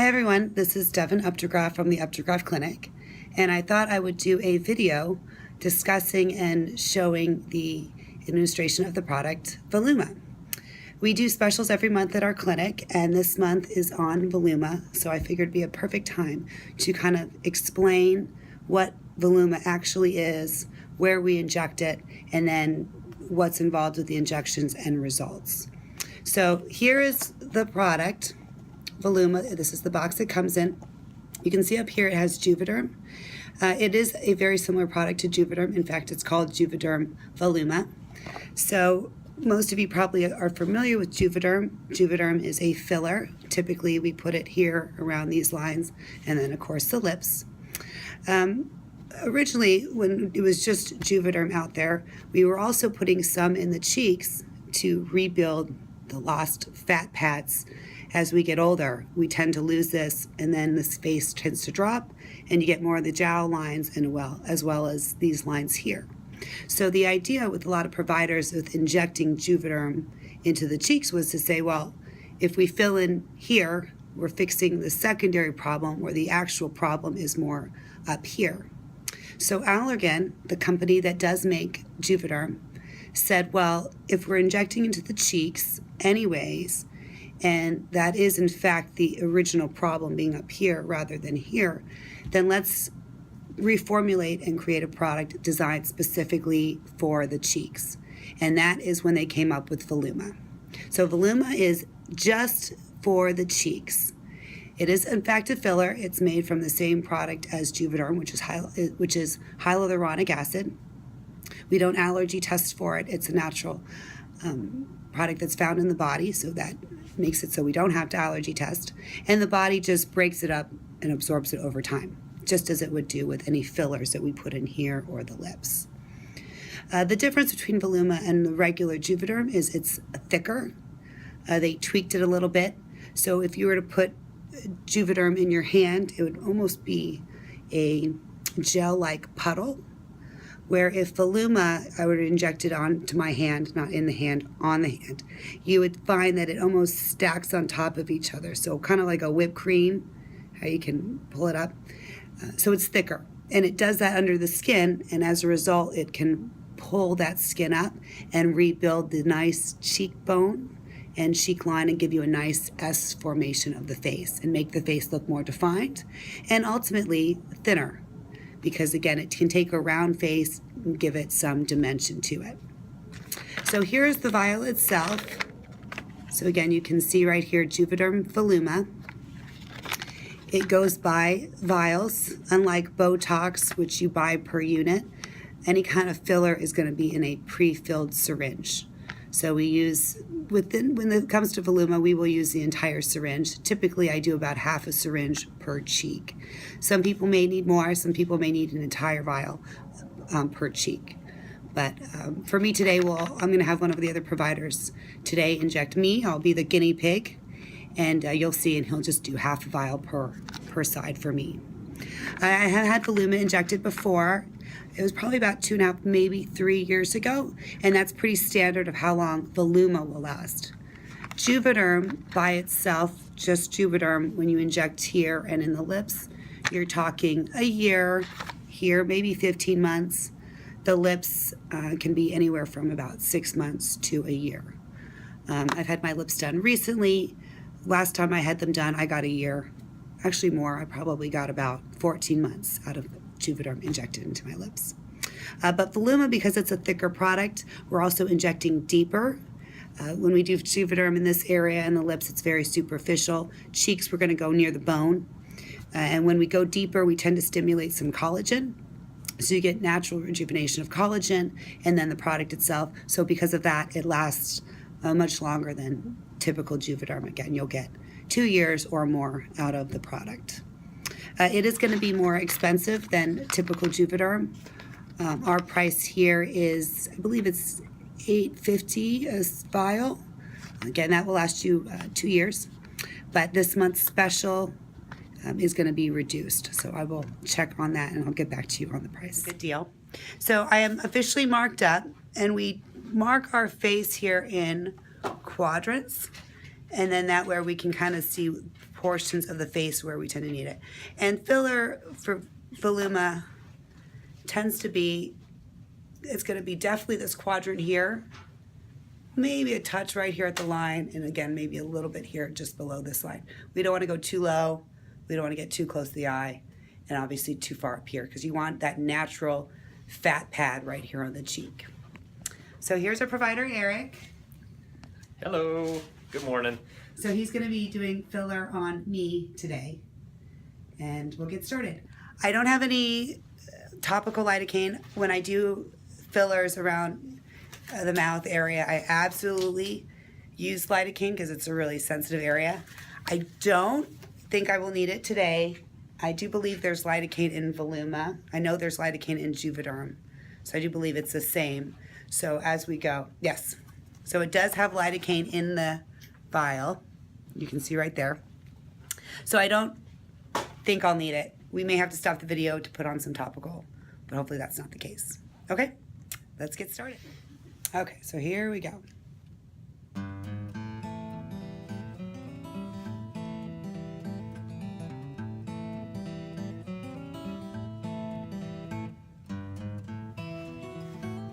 everyone, this is Devon Updegraff from the Updegraff Clinic, and I thought I would do a video discussing and showing the administration of the product Voluma. We do specials every month at our clinic, and this month is on Voluma, so I figured it'd be a perfect time to kind of explain what Voluma actually is, where we inject it, and then what's involved with the injections and results. So here is the product, Voluma. This is the box it comes in. You can see up here it has Juvederm. It is a very similar product to Juvederm. In fact, it's called Juvederm Voluma. So most of you probably are familiar with Juvederm. Juvederm is a filler. Typically, we put it here around these lines, and then of course the lips. Originally, when it was just Juvederm out there, we were also putting some in the cheeks to rebuild the lost fat pads. As we get older, we tend to lose this, and then the face tends to drop, and you get more of the jowl lines and as well as these lines here. So the idea with a lot of providers with injecting Juvederm into the cheeks was to say, well, if we fill in here, we're fixing the secondary problem, where the actual problem is more up here. So Allergan, the company that does make Juvederm, said, well, if we're injecting into the cheeks anyways, and that is in fact the original problem being up here rather than here, then let's reformulate and create a product designed specifically for the cheeks. And that is when they came up with Voluma. So Voluma is just for the cheeks. It is in fact a filler. It's made from the same product as Juvederm, which is hyaluronic acid. We don't allergy test for it. It's a natural product that's found in the body, so that makes it so we don't have to allergy test. And the body just breaks it up and absorbs it over time, just as it would do with any fillers that we put in here or the lips. The difference between Voluma and the regular Juvederm is it's thicker. They tweaked it a little bit. So if you were to put Juvederm in your hand, it would almost be a gel-like puddle, where if Voluma, I were to inject it onto my hand, not in the hand, on the hand, you would find that it almost stacks on top of each other. So kind of like a whipped cream, how you can pull it up. So it's thicker, and it does that under the skin, and as a result, it can pull that skin up and rebuild the nice cheekbone and cheek line and give you a nice S formation of the face and make the face look more defined and ultimately thinner, because again, it can take a round face and give it some dimension to it. So here's the vial itself. So again, you can see right here, Juvederm Voluma. It goes by vials, unlike Botox, which you buy per unit. Any kind of filler is going to be in a pre-filled syringe. So we use, when it comes to Voluma, we will use the entire syringe. Typically, I do about half a syringe per cheek. Some people may need more. Some people may need an entire vial per cheek. But for me today, I'm going to have one of the other providers today inject me. I'll be the guinea pig, and you'll see, and he'll just do half a vial per side for me. I have had Voluma injected before. It was probably about 2.5, maybe 3 years ago, and that's pretty standard of how long Voluma will last. Juvederm by itself, just Juvederm, when you inject here and in the lips, you're talking a year, here maybe 15 months. The lips can be anywhere from about 6 months to a year. I've had my lips done recently. Last time I had them done, I got a year. Actually more, I probably got about 14 months out of Juvederm injected into my lips. But Voluma, because it's a thicker product, we're also injecting deeper. When we do Juvederm in this area and the lips, it's very superficial. Cheeks, we're going to go near the bone. And when we go deeper, we tend to stimulate some collagen. So you get natural rejuvenation of collagen and then the product itself. So because of that, it lasts much longer than typical Juvederm. Again, you'll get 2 years or more out of the product. It is going to be more expensive than typical Juvederm. Our price here is, I believe it's $8.50 a vial. Again, that will last you 2 years. But this month's special is going to be reduced. So I will check on that and I'll get back to you on the price. Good deal. So I am officially marked up, and we mark our face here in quadrants. And then that where we can kind of see portions of the face where we tend to need it. And filler for Voluma tends to be, it's going to be definitely this quadrant here, maybe a touch right here at the line, and again, maybe a little bit here just below this line. We don't want to go too low, we don't want to get too close to the eye, and obviously too far up here, because you want that natural fat pad right here on the cheek. So here's our provider, Eric. Hello, good morning. So he's going to be doing filler on me today, and we'll get started. I don't have any topical lidocaine. When I do fillers around the mouth area, I absolutely use lidocaine because it's a really sensitive area. I don't think I will need it today. I do believe there's lidocaine in Voluma. I know there's lidocaine in Juvederm, so I do believe it's the same. So as we go, yes. So it does have lidocaine in the vial. You can see right there. So I don't think I'll need it. We may have to stop the video to put on some topical, but hopefully that's not the case. Okay, let's get started. Okay, so here we go.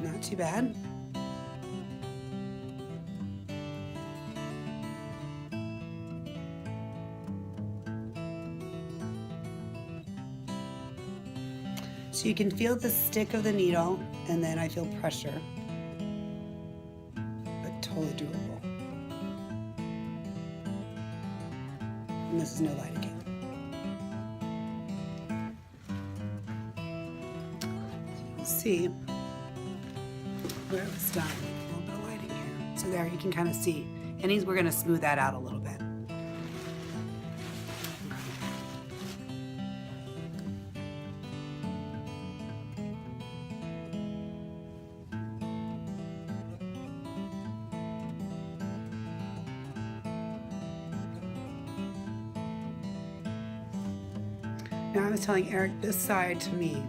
Not too bad. So you can feel the stick of the needle, and then I feel pressure, but totally doable. And this is no lidocaine. So you can see where it was done. A little bit of lighting here. So there you can kind of see. And we're going to smooth that out a little bit. Now I was telling Eric this side to me.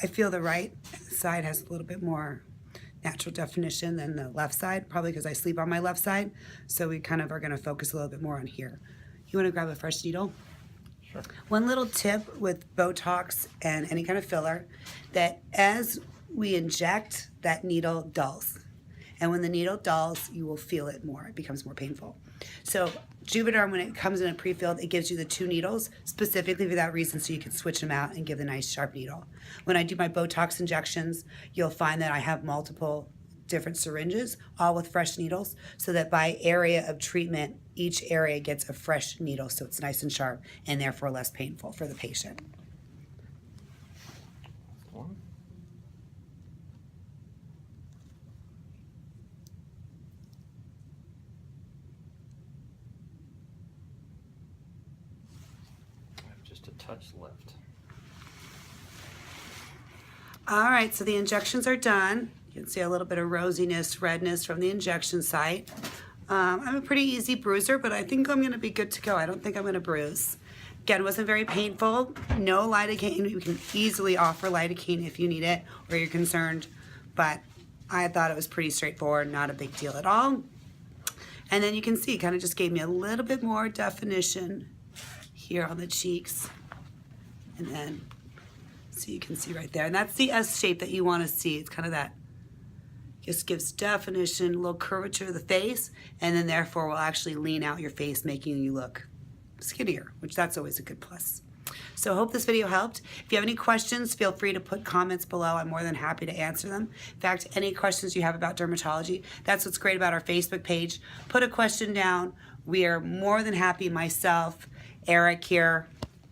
I feel the right side has a little bit more natural definition than the left side, probably because I sleep on my left side. So we kind of are going to focus a little bit more on here. You want to grab a fresh needle? Sure. One little tip with Botox and any kind of filler, that as we inject, that needle dulls. And when the needle dulls, you will feel it more. It becomes more painful. So Juvederm, when it comes in a pre-filled, it gives you the 2 needles specifically for that reason, so you can switch them out and give the nice sharp needle. When I do my Botox injections, you'll find that I have multiple different syringes, all with fresh needles, so that by area of treatment, each area gets a fresh needle, so it's nice and sharp and therefore less painful for the patient. Just a touch left. All right, so the injections are done. You can see a little bit of rosiness, redness from the injection site. I'm a pretty easy bruiser, but I think I'm going to be good to go. I don't think I'm going to bruise. Again, it wasn't very painful. No lidocaine. You can easily offer lidocaine if you need it or you're concerned, but I thought it was pretty straightforward, not a big deal at all. And then you can see it kind of just gave me a little bit more definition here on the cheeks, and then so you can see right there, and that's the S shape that you want to see. It's kind of that, just gives definition, a little curvature of the face, and then therefore will actually lean out your face, making you look skinnier, which that's always a good plus. So I hope this video helped. If you have any questions, feel free to put comments below. I'm more than happy to answer them. In fact, any questions you have about dermatology, that's what's great about our Facebook page. Put a question down. We are more than happy, myself, Eric here.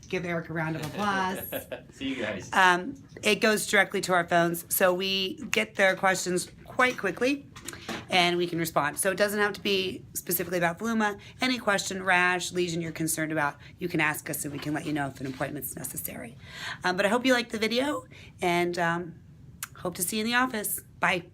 Give Eric a round of applause. See you guys. It goes directly to our phones, so we get their questions quite quickly and we can respond. So it doesn't have to be specifically about Voluma. Any question, rash, lesion you're concerned about, you can ask us and we can let you know if an appointment's necessary. But I hope you liked the video, and hope to see you in the office. Bye.